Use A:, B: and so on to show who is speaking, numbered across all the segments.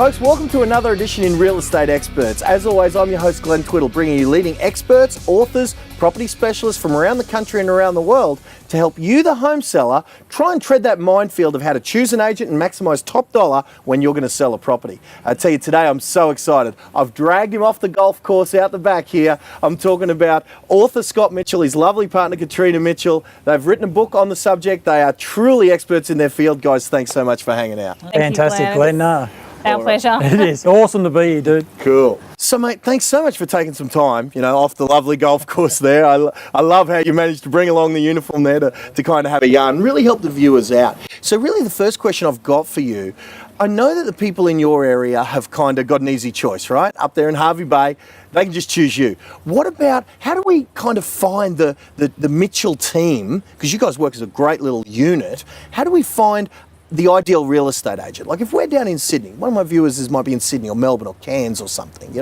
A: Folks, welcome to another edition in Real Estate Experts. As always, I'm your host, Glenn Twiddle, bringing you leading experts, authors, property specialists from around the country and around the world to help you, the home seller, try and tread that minefield of how to choose an agent and maximise top dollar when you're going to sell a property. I tell you, today I'm so excited. I've dragged him off the golf course out the back here. I'm talking about author Scott Mitchell, his lovely partner Katrina Mitchell. They've written a book on the subject. They are truly experts in their field. Guys, thanks so much for hanging out.
B: Fantastic, Glenn.
C: Our pleasure.
B: It is awesome to be here, dude.
A: Cool. So, mate, thanks so much for taking some time, off the lovely golf course there. I love how you managed to bring along the uniform there to kind of have a yarn, really help the viewers out. So really the first question I've got for you, I know that the people in your area have kind of got an easy choice, right? Up there in Hervey Bay, they can just choose you. What about, how do we kind of find the Mitchell team, because you guys work as a great little unit, how do we find the ideal real estate agent? Like if we're down in Sydney, one of my viewers might be in Sydney or Melbourne or Cairns or something,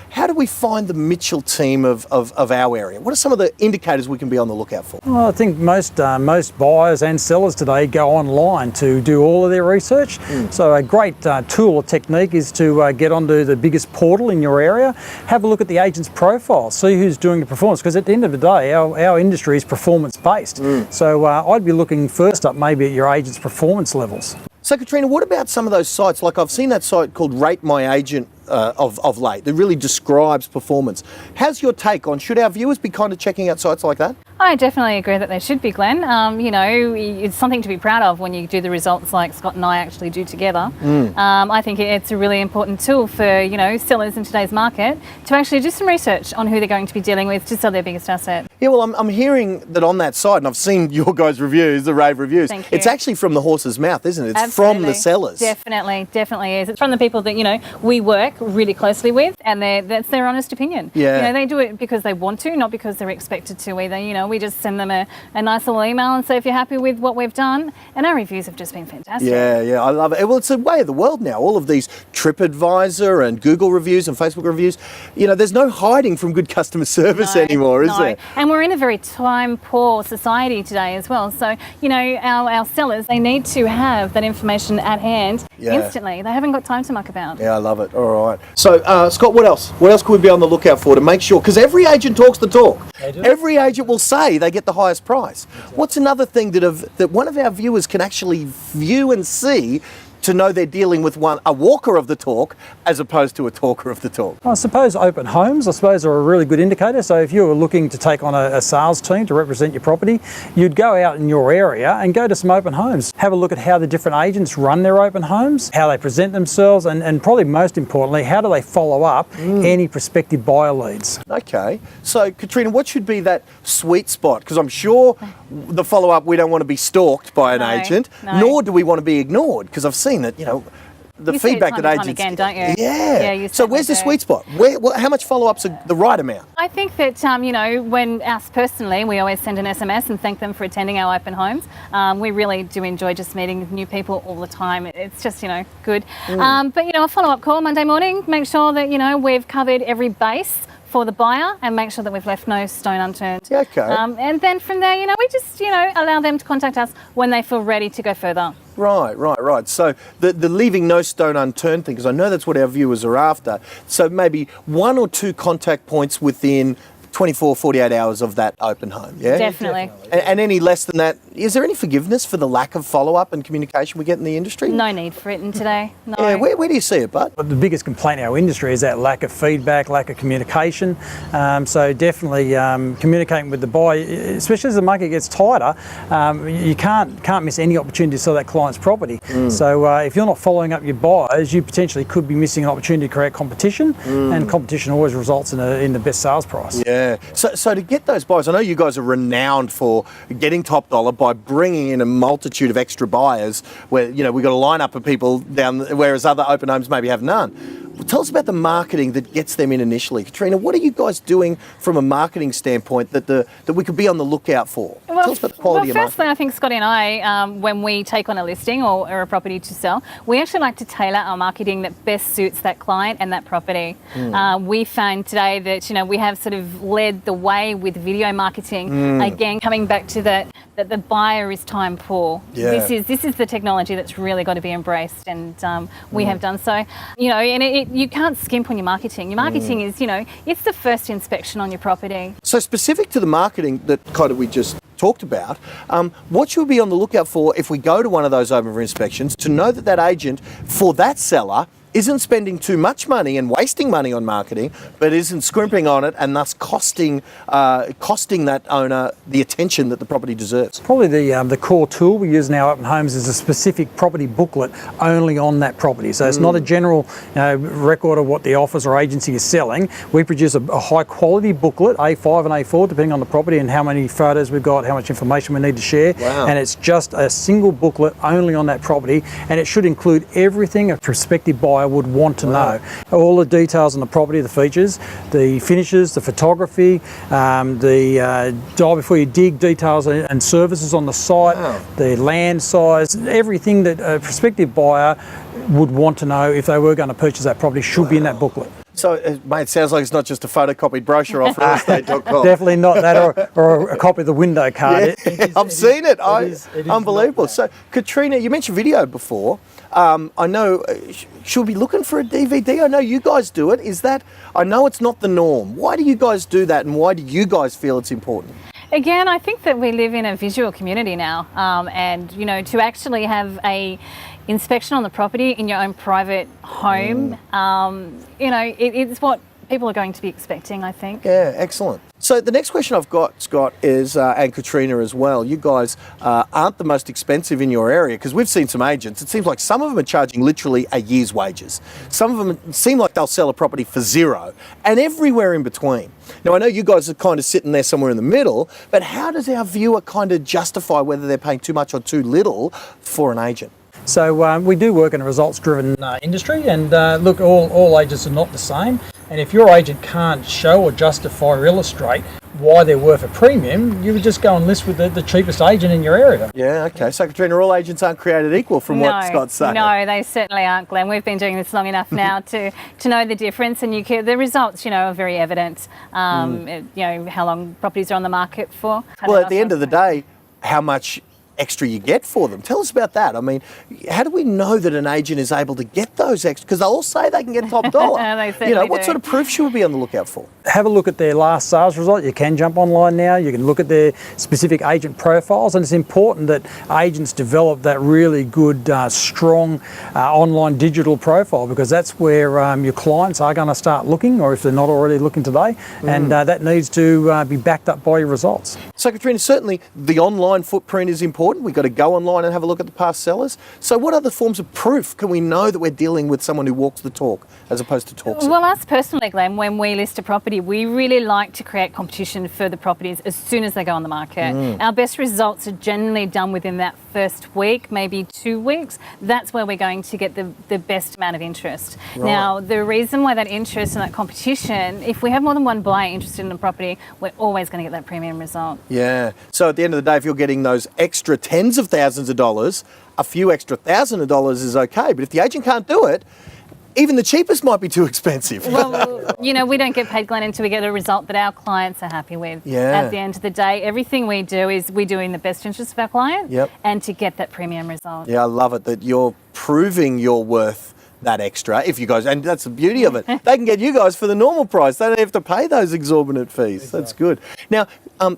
A: how do we find the Mitchell team of our area? What are some of the indicators we can be on the lookout for?
B: Well, I think most buyers and sellers today go online to do all of their research. So a great tool or technique is to get onto the biggest portal in your area, have a look at the agent's profile, see who's doing the performance, because at the end of the day, our industry is performance based. So I'd be looking first up maybe at your agent's performance levels.
A: So Katrina, what about some of those sites? Like I've seen that site called Rate My Agent of late that really describes performance. How's your take on, should our viewers be kind of checking out sites like that?
C: I definitely agree that they should be, Glenn. It's something to be proud of when you do the results like Scott and I actually do together. I think it's a really important tool for, sellers in today's market to actually do some research on who they're going to be dealing with to sell their biggest asset.
A: Yeah, well, I'm hearing that on that site, and I've seen your guys' reviews, the rave reviews.
C: Thank you.
A: It's actually from the horse's mouth, isn't it? It's
C: Absolutely.
A: from the sellers.
C: Definitely is. It's from the people that, we work really closely with, and that's their honest opinion.
A: Yeah.
C: They do it because they want to, not because they're expected to either. We just send them a nice little email and say if you're happy with what we've done, and our reviews have just been fantastic.
A: Yeah, I love it. Well, it's the way of the world now. All of these TripAdvisor and Google reviews and Facebook reviews, there's no hiding from good customer service anymore, is there?
C: And we're in a very time-poor society today as well. So, our sellers, they need to have that information at hand instantly. They haven't got time to muck about.
A: Yeah, I love it. All right. So, Scott, what else? What else could we be on the lookout for to make sure? Because every agent talks the talk.
B: They do.
A: Every agent will say they get the highest price. Exactly. What's another thing that one of our viewers can actually view and see to know they're dealing with a walker of the talk as opposed to a talker of the talk?
B: I suppose open homes, are a really good indicator. So if you were looking to take on a sales team to represent your property, you'd go out in your area and go to some open homes. Have a look at how the different agents run their open homes, how they present themselves, and probably most importantly, how do they follow up any prospective buyer leads.
A: Okay. So, Katrina, what should be that sweet spot? Because I'm sure the follow-up, we don't want to be stalked by an agent, nor do we want to be ignored, because I've seen that, the
C: you
A: feedback
C: see it
A: that
C: time
A: agents
C: and again, don't you?
A: Yeah. So where's the sweet spot? How much follow-ups are the right amount?
C: I think that, when us personally, we always send an SMS and thank them for attending our open homes. We really do enjoy just meeting new people all the time. It's just, good. But, a follow-up call Monday morning, make sure that, we've covered every base for the buyer and make sure that we've left no stone unturned.
A: Yeah, okay.
C: And then from there, we just, allow them to contact us when they feel ready to go further.
A: Right. So the leaving no stone unturned thing, because I know that's what our viewers are after. So maybe 1 or 2 contact points within 24, 48 hours of that open home, yeah?
C: Definitely.
A: And any less than that, is there any forgiveness for the lack of follow-up and communication we get in the industry?
C: No need for it in today, no.
A: Yeah, where do you see it, bud?
B: The biggest complaint in our industry is that lack of feedback, lack of communication. So definitely communicating with the buyer, especially as the market gets tighter, you can't miss any opportunity to sell that client's property. So if you're not following up your buyers, you potentially could be missing an opportunity to create competition, and competition always results in the best sales price.
A: Yeah. So to get those buyers, I know you guys are renowned for getting top dollar by bringing in a multitude of extra buyers where, we've got a lineup of people down, whereas other open homes maybe have none. Tell us about the marketing that gets them in initially. Katrina, what are you guys doing from a marketing standpoint that we could be on the lookout for?
C: Well,
A: Tell us about the quality of marketing.
C: Firstly, I think Scotty and I, when we take on a listing or a property to sell, we actually like to tailor our marketing that best suits that client and that property. We found today that, we have sort of led the way with video marketing. Again, coming back to that that the buyer is time poor.
A: Yeah.
C: This is the technology that's really got to be embraced, and we have done so. You know, and you can't skimp on your marketing. Your marketing is, you know, it's the first inspection on your property.
A: So specific to the marketing that kind of we just talked about, what should we be on the lookout for if we go to one of those over inspections to know that that agent for that seller isn't spending too much money and wasting money on marketing, but isn't scrimping on it and thus costing that owner the attention that the property deserves?
B: Probably the core tool we use in our open homes is a specific property booklet only on that property. So it's not a general record of what the office or agency is selling. We produce a high quality booklet, A5 and A4, depending on the property and how many photos we've got, how much information we need to share.
A: Wow.
B: And it's just a single booklet only on that property, and it should include everything a prospective buyer would want to know. All the details on the property, the features, the finishes, the photography, the die before you dig details and services on the site, the land size, everything that a prospective buyer would want to know if they were going to purchase that property should be in that booklet.
A: So, mate, it sounds like it's not just a photocopied brochure off realestate.com.
B: Definitely not that, or a copy of the window card.
A: Yeah, I've seen it. Unbelievable. So, Katrina, you mentioned video before. I know, should we be looking for a DVD? I know you guys do it. I know it's not the norm. Why do you guys do that, and why do you guys feel it's important?
C: Again, I think that we live in a visual community now, and you know, to actually have a inspection on the property in your own private home, you know, it's what people are going to be expecting, I think.
A: Yeah, excellent. So the next question I've got, Scott, is, and Katrina as well, you guys aren't the most expensive in your area, because we've seen some agents, it seems like some of them are charging literally a year's wages. Some of them seem like they'll sell a property for zero, and everywhere in between. Now, I know you guys are kind of sitting there somewhere in the middle, but how does our viewer kind of justify whether they're paying too much or too little for an agent?
B: So we do work in a results-driven industry, and look, all agents are not the same. And if your agent can't show or justify or illustrate why they're worth a premium, you would just go and list with the cheapest agent in your area.
A: Yeah, okay. So, Katrina, all agents aren't created equal from what Scott's saying.
C: No, they certainly aren't, Glenn. We've been doing this long enough now to know the difference, and the results, you know, are very evident. You know, how long properties are on the market for.
A: Well, at the end of the day, how much extra you get for them. Tell us about that. I mean, how do we know that an agent is able to get those extra? Because they all say they can get top dollar.
C: They certainly
A: you know, what
C: do.
A: sort of proof should we be on the lookout for?
B: Have a look at their last sales result. You can jump online now. You can look at their specific agent profiles, and it's important that agents develop that really good, strong online digital profile, because that's where your clients are going to start looking, or if they're not already looking today, and that needs to be backed up by your results.
A: So, Katrina, certainly the online footprint is important. We've got to go online and have a look at the past sellers. So what other forms of proof can we know that we're dealing with someone who walks the talk as opposed to talks it?
C: Well, us personally, Glenn, when we list a property, we really like to create competition for the properties as soon as they go on the market. Our best results are generally done within that first week, maybe 2 weeks. That's where we're going to get the best amount of interest.
A: Right.
C: Now, the reason why that interest and that competition, if we have more than one buyer interested in a property, we're always going to get that premium result.
A: Yeah. So at the end of the day, if you're getting those extra tens of thousands of dollars, a few extra thousands of dollars is okay. But if the agent can't do it, even the cheapest might be too expensive.
C: Well, you know, we don't get paid, Glenn, until we get a result that our clients are happy with.
A: Yeah.
C: At the end of the day, everything we do is we do in the best interest of our client, and to get that premium result.
A: Yeah, I love it that you're proving you're worth that extra. If you guys, and that's the beauty of it, they can get you guys for the normal price. They don't have to pay those exorbitant fees. Exactly. That's good. Now,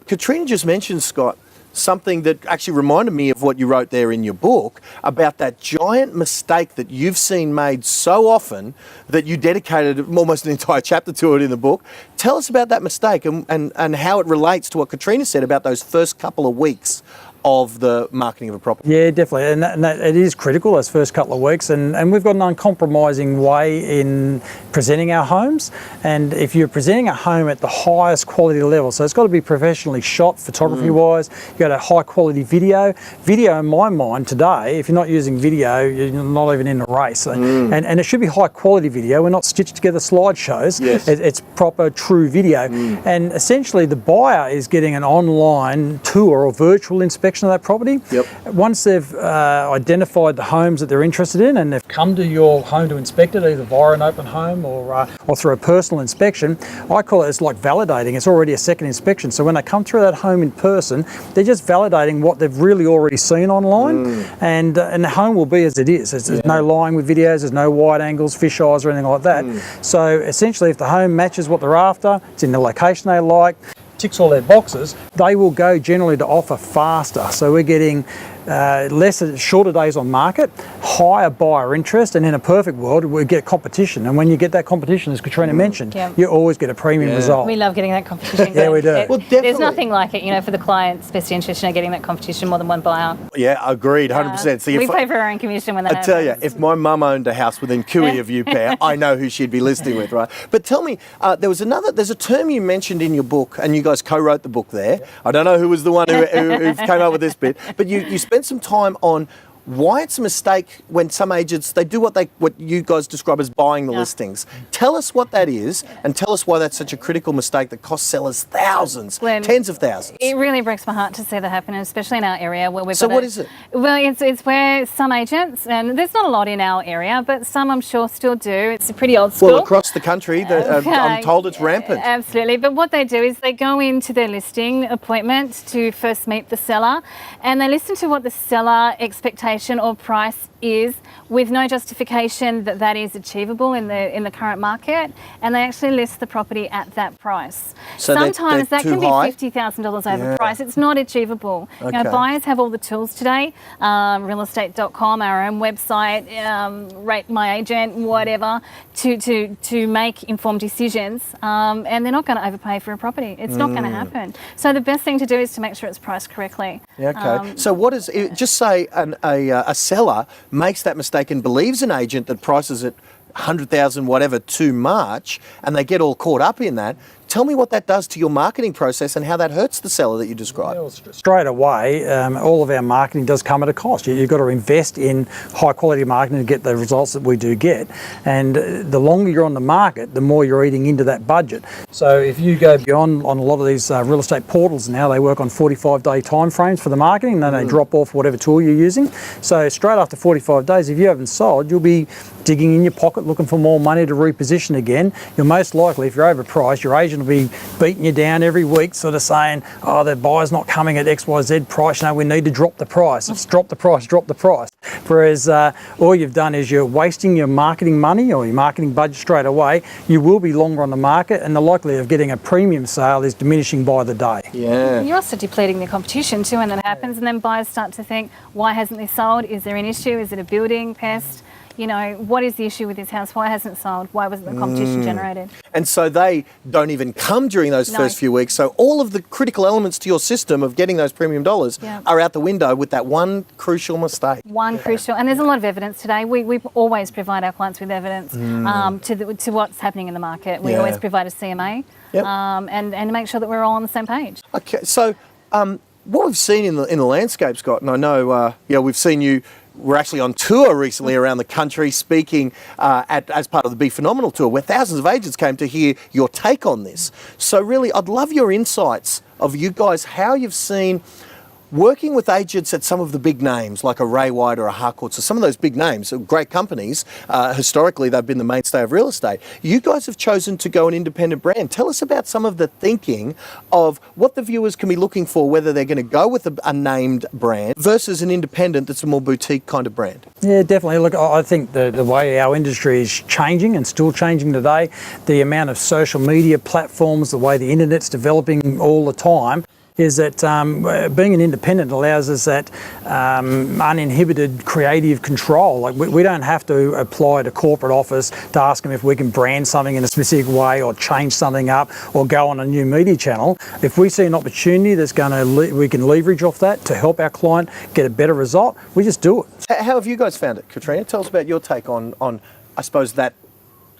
A: Katrina just mentioned, Scott, something that actually reminded me of what you wrote there in your book about that giant mistake that you've seen made so often that you dedicated almost an entire chapter to it in the book. Tell us about that mistake and how it relates to what Katrina said about those first couple of weeks of the marketing of a property.
B: Yeah, definitely, and that it is critical those first couple of weeks, and we've got an uncompromising way in presenting our homes. And if you're presenting a home at the highest quality level, so it's got to be professionally shot photography wise, you've got a high quality video in my mind today, if you're not using video, you're not even in a race. And it should be high quality video. We're not stitched together slideshows.
A: Yes.
B: It's proper true video, and essentially the buyer is getting an online tour or virtual inspection inspection of that property.
A: Yep.
B: Once they've identified the homes that they're interested in and they've come to your home to inspect it, either via an open home or through a personal inspection, I call it's like validating. It's already a second inspection. So when they come through that home in person, they're just validating what they've really already seen online, and the home will be as it is. There's no lying with videos, there's no wide angles, fish eyes or anything like that. So essentially, if the home matches what they're after, it's in the location they like, ticks all their boxes, they will go generally to offer faster. So we're getting shorter days on market, higher buyer interest, and in a perfect world, we get competition. And when you get that competition, as Katrina mentioned, you always get a premium result.
C: We love getting that competition.
B: Yeah, we do.
A: Well, definitely.
C: There's nothing like it, for the client's best interest, getting that competition more than one buyer.
A: Yeah, agreed, 100%. So
C: we pay for our own commission when that happens.
A: I tell you, if my mum owned a house within cooey of you, Pear, I know who she'd be listing with, right? But tell me, there's a term you mentioned in your book, and you guys co-wrote the book there. I don't know who was the one who came up with this bit, but you spent some time on why it's a mistake when some agents, they do what you guys describe as buying the listings. Tell us what that is, and tell us why that's such a critical mistake that costs sellers thousands, tens of thousands.
C: It really breaks my heart to see that happen, especially in our area where we've
A: So what is it?
C: Well, it's where some agents, and there's not a lot in our area, but some I'm sure still do. It's pretty old school.
A: Well, across the country, I'm told it's rampant.
C: Absolutely. But what they do is they go into their listing appointment to first meet the seller, and they listen to what the seller expectation or price is, with no justification that is achievable in the current market, and they actually list the property at that price.
A: So
C: sometimes that can be
A: high?
C: $50,000 over price. It's not achievable.
A: Okay.
C: Buyers have all the tools today, realestate.com, our own website, Rate My Agent, whatever, to make informed decisions, and they're not going to overpay for a property. It's not going to happen. So the best thing to do is to make sure it's priced correctly.
A: Yeah, okay. So what is it? Just say a seller makes that mistake and believes an agent that prices it 100,000 whatever too much, and they get all caught up in that. Tell me what that does to your marketing process and how that hurts the seller that you described.
B: Well, straight away, all of our marketing does come at a cost. You've got to invest in high quality marketing to get the results that we do get. And the longer you're on the market, the more you're eating into that budget. So if you go beyond on a lot of these real estate portals now, they work on 45-day timeframes for the marketing, and then they drop off whatever tool you're using. So straight after 45 days, if you haven't sold, you'll be digging in your pocket looking for more money to reposition again. You're most likely, if you're overpriced, your agent will be beating you down every week, sort of saying, oh, the buyer's not coming at XYZ price, we need to drop the price. It's drop the price, drop the price. Whereas all you've done is you're wasting your marketing money or your marketing budget straight away. You will be longer on the market, and the likelihood of getting a premium sale is diminishing by the day.
A: Yeah.
C: You're also depleting the competition too when that happens, and then buyers start to think, why hasn't this sold? Is there an issue? Is it a building pest? What is the issue with this house? Why hasn't it sold? Why wasn't the competition generated?
A: And so they don't even come during those first few weeks. So all of the critical elements to your system of getting those premium dollars are out the window with that one crucial mistake.
C: Crucial, and there's a lot of evidence today. We always provide our clients with evidence to what's happening in the market. We always provide a CMA and make sure that we're all on the same page.
A: Okay, so what we've seen in the landscape, Scott, and I know we've seen you. We're actually on tour recently around the country speaking as part of the Be Phenomenal tour, where thousands of agents came to hear your take on this. So really, I'd love your insights of you guys, how you've seen working with agents at some of the big names like a Ray White or a Harcourt, so some of those big names, great companies, historically they've been the mainstay of real estate. You guys have chosen to go an independent brand. Tell us about some of the thinking of what the viewers can be looking for, whether they're going to go with a named brand versus an independent that's a more boutique kind of brand.
B: Yeah, definitely. Look, I think the way our industry is changing and still changing today, the amount of social media platforms, the way the internet's developing all the time, is that being an independent allows us that uninhibited creative control. Like we don't have to apply to corporate office to ask them if we can brand something in a specific way or change something up or go on a new media channel. If we see an opportunity that's we can leverage off that to help our client get a better result, we just do it.
A: How have you guys found it, Katrina? Tell us about your take on I suppose, that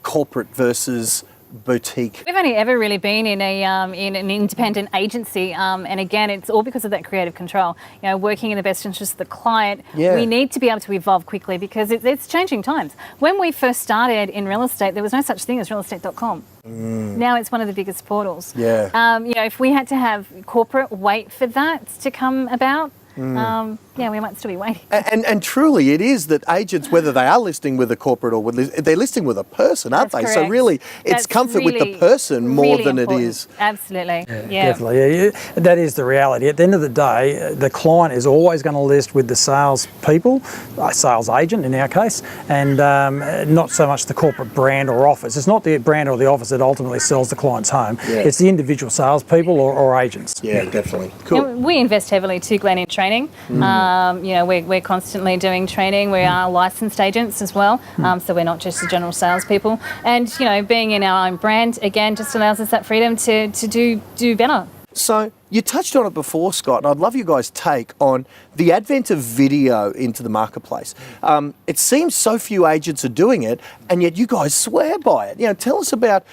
A: corporate versus boutique.
C: We've only ever really been in an independent agency, and again, it's all because of that creative control. Working in the best interest of the client. We need to be able to evolve quickly because it's changing times. When we first started in real estate, there was no such thing as realestate.com. Now it's one of the biggest portals. If we had to have corporate wait for that to come about, yeah, we might still be waiting.
A: And truly, it is that agents, whether they are listing with a corporate or they're listing with a person, aren't
C: That's
A: they? So
C: correct.
A: really, it's
C: That's
A: comfort with the
C: really,
A: person more
C: really
A: than
C: important.
A: it is.
C: Absolutely. Yeah.
B: Definitely. Yeah, that is the reality. At the end of the day, the client is always going to list with the sales people, sales agent in our case, and not so much the corporate brand or office. It's not the brand or the office that ultimately sells the client's home.
A: Yeah.
B: It's the individual salespeople or agents.
A: Yeah, definitely. Cool.
C: And we invest heavily too, Glenn, in training. You know, we're constantly doing training. We are licensed agents as well, so we're not just the general salespeople. And you know, being in our own brand again just allows us that freedom to do better.
A: So you touched on it before, Scott, and I'd love you guys' take on the advent of video into the marketplace. It seems so few agents are doing it, and yet you guys swear by it. You know, tell us about,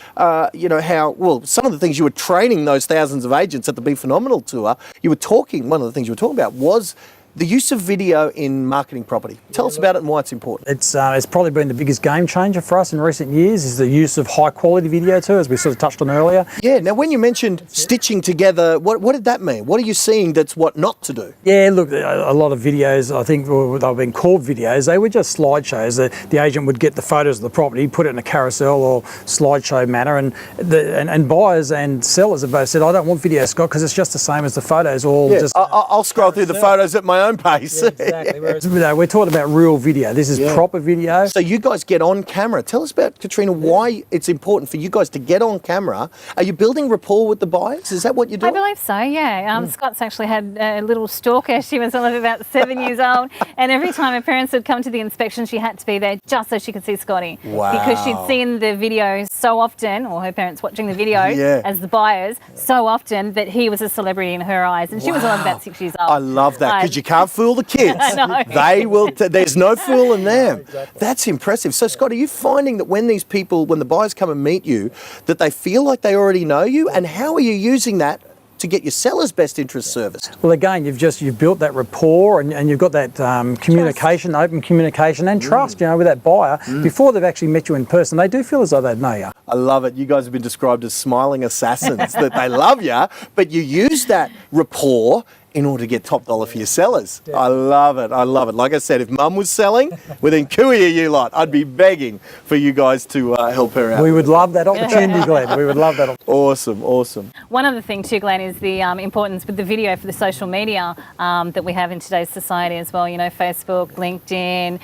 A: you know, how, well, some of the things you were training those thousands of agents at the Be Phenomenal tour. You were talking, one of the things you were talking about was the use of video in marketing property. Tell us about it and why it's important.
B: It's probably been the biggest game changer for us in recent years is the use of high quality video too, as we sort of touched on earlier.
A: Yeah, now when you mentioned stitching together, what did that mean? What are you seeing that's what not to do?
B: Yeah, look, a lot of videos, I think they were being called videos, they were just slideshows. The agent would get the photos of the property, put it in a carousel or slideshow manner, and buyers and sellers have both said, I don't want video, Scott, because it's just the same as the photos, all
A: Yeah,
B: just...
A: I'll scroll through the photos at my own pace.
B: Yeah, exactly. Whereas, we're talking about real video. This is proper video.
A: So you guys get on camera. Tell us about, Katrina, why it's important for you guys to get on camera. Are you building rapport with the buyers? Is that what you're
C: I
A: doing?
C: believe so, yeah. Scott's actually had a little stalker. She was only about 7 years old, and every time her parents would come to the inspection, she had to be there just so she could see Scotty.
A: Wow.
C: Because she'd seen the video so often, or her parents watching the video as the buyers so often, that he was a celebrity in her eyes, and she was only about 6 years old.
A: I love that, because you can't fool the kids.
C: I know.
A: They will, there's no fooling them. Exactly. That's impressive. So Scott, are you finding that when these people, when the buyers come and meet you, that they feel like they already know you? And how are you using that to get your seller's best interest serviced?
B: Well, again, you've built that rapport and you've got that communication, open communication and trust, you know, with that buyer before they've actually met you in person. They do feel as though they know you.
A: I love it. You guys have been described as smiling assassins, that they love you, but you use that rapport in order to get top dollar for your sellers. I love it. I love it. Like I said, if Mum was selling, within cooey of you lot, I'd be begging for you guys to help her out.
B: We would love that opportunity, Glenn. We would love that.
A: Awesome, awesome.
C: One other thing too, Glenn, is the importance with the video for the social media that we have in today's society as well. You know, Facebook, LinkedIn,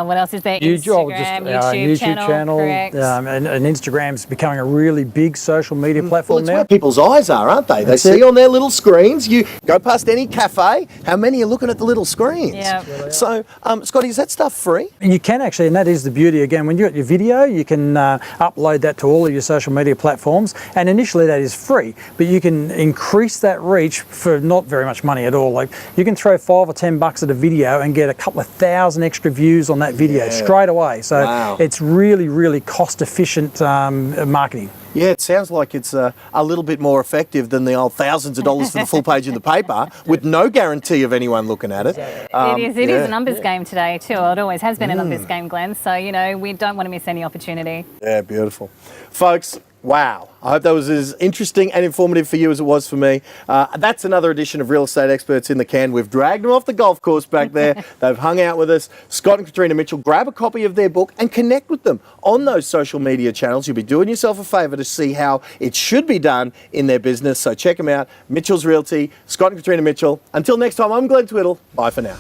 C: what else is there? Instagram, YouTube channel. Correct.
B: And Instagram's becoming a really big social media platform
A: Well, it's
B: now.
A: where people's eyes are, aren't they? They see on their little screens. You go past any cafe, how many are looking at the little screens?
C: Yeah.
A: So, Scotty, is that stuff free?
B: You can actually, and that is the beauty again, when you got your video, you can upload that to all of your social media platforms, and initially that is free, but you can increase that reach for not very much money at all. Like you can throw $5 or $10 at a video and get a couple of thousand extra views on that video straight away. So it's really, really cost efficient marketing.
A: Yeah, it sounds like it's a little bit more effective than the old thousands of dollars for the full page in the paper with no guarantee of anyone looking at it.
C: It is a numbers game today too. It always has been a numbers game, Glenn. So, you know, we don't want to miss any opportunity.
A: Yeah, beautiful. Folks, wow. I hope that was as interesting and informative for you as it was for me. That's another edition of Real Estate Experts in the Can. We've dragged them off the golf course back there. They've hung out with us. Scott and Katrina Mitchell, grab a copy of their book and connect with them on those social media channels. You'll be doing yourself a favour to see how it should be done in their business. So check them out. Mitchell's Realty, Scott and Katrina Mitchell. Until next time, I'm Glenn Twiddle. Bye for now.